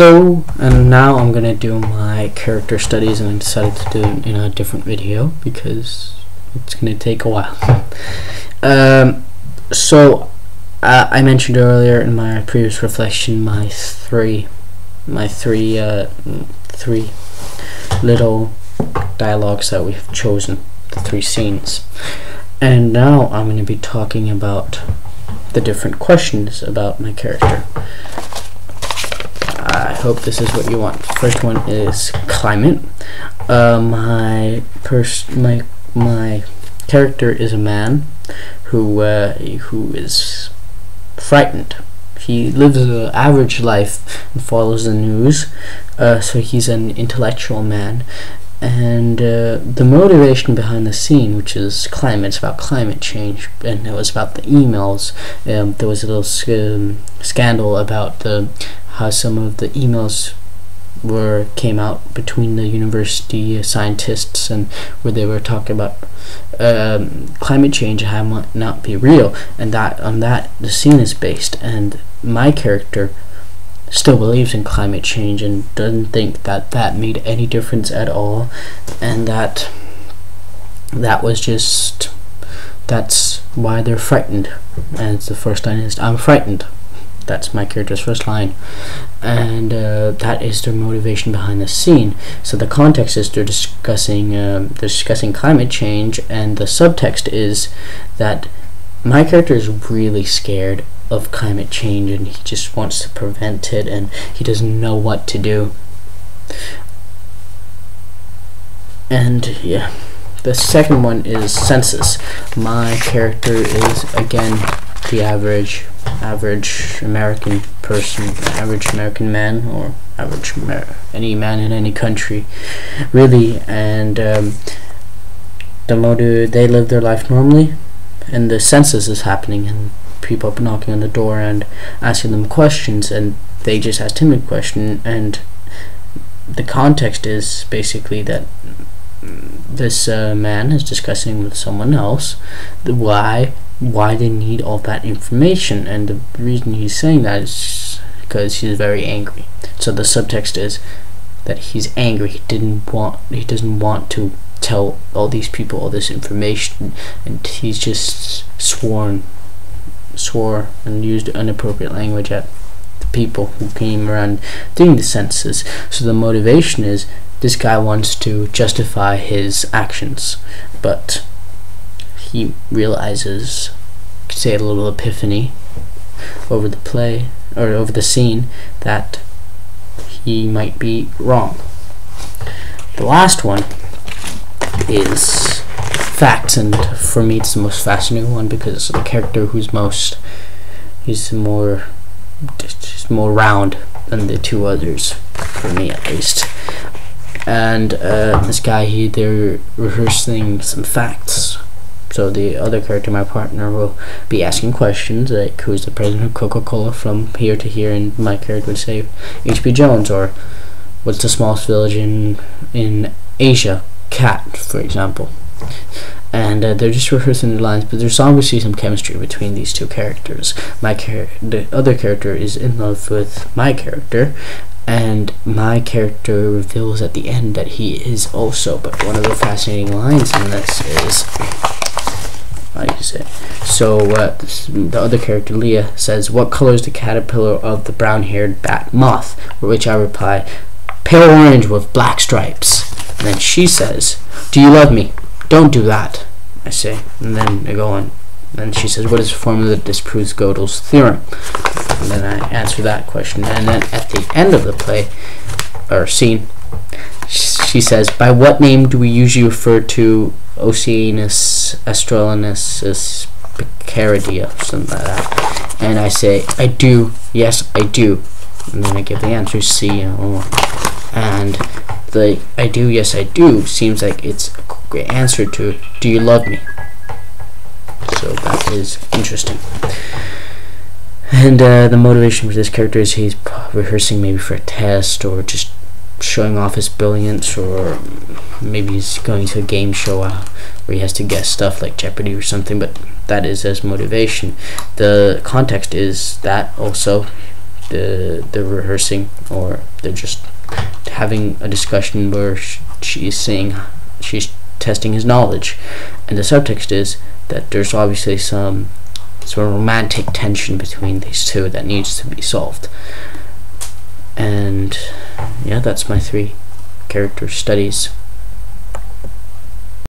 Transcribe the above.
Hello, and now I'm gonna do my character studies, and I decided to do it in a different video because it's gonna take a while. I mentioned earlier in my previous reflection my three little dialogues that we've chosen, the 3 scenes, and now I'm going to be talking about the different questions about my character. I hope this is what you want. First one is climate. My character is a man who is frightened. He lives an average life and follows the news, so he's an intellectual man. And the motivation behind the scene, which is climate, it's about climate change, and it was about the emails. There was a little scandal about how some of the emails came out between the university scientists, and where they were talking about climate change and how it might not be real, and on that the scene is based. And my character still believes in climate change and doesn't think that made any difference at all, and that's why they're frightened. And it's the first line is, "I'm frightened." That's my character's first line, and that is their motivation behind the scene. So the context is they're discussing climate change, and the subtext is that my character is really scared of climate change, and he just wants to prevent it, and he doesn't know what to do. And yeah, the second one is census. My character is again the average American person, average American man, or any man in any country, really. And they live their life normally, and the census is happening, and people are knocking on the door and asking them questions, and they just asked him a question. And the context is basically that this man is discussing with someone else why they need all that information, and the reason he's saying that is because he's very angry. So the subtext is that he's angry. He doesn't want to tell all these people all this information, and he's just swore and used inappropriate language at the people who came around doing the census. So the motivation is this guy wants to justify his actions, but he realizes, say a little epiphany over the scene, that he might be wrong. The last one is facts, and for me it's the most fascinating one because it's the character he's more round than the 2 others, for me at least. And this guy, they're rehearsing some facts. So the other character, my partner, will be asking questions like, who's the president of Coca-Cola from here to here, and my character would say H.B. Jones, or what's the smallest village in Asia? Cat, for example. And they're just rehearsing the lines, but there's obviously some chemistry between these 2 characters. The other character is in love with my character, and my character reveals at the end that he is also. But one of the fascinating lines in this is, so the other character, Leah, says, "What color is the caterpillar of the brown-haired bat moth?" For which I reply, "Pale orange with black stripes." And then she says, "Do you love me? Don't do that," I say. And then I go on. And she says, "What is the formula that disproves Gödel's theorem?" And then I answer that question. And then at the end of the play, or scene, she says, "By what name do we usually refer to Oceanus Australensis Picardia," something like that. And I say, "I do, yes I do." And then I give the answer C and O. And the "I do, yes I do" seems like it's a great answer to "Do you love me?" So that is interesting. And the motivation for this character is he's rehearsing maybe for a test, or just showing off his brilliance, or maybe he's going to a game show where he has to guess stuff like Jeopardy or something, but that is his motivation. The context is that also they're rehearsing, or they're just having a discussion where she's testing his knowledge, and the subtext is that there's obviously some sort of romantic tension between these two that needs to be solved. And yeah, that's my 3 character studies.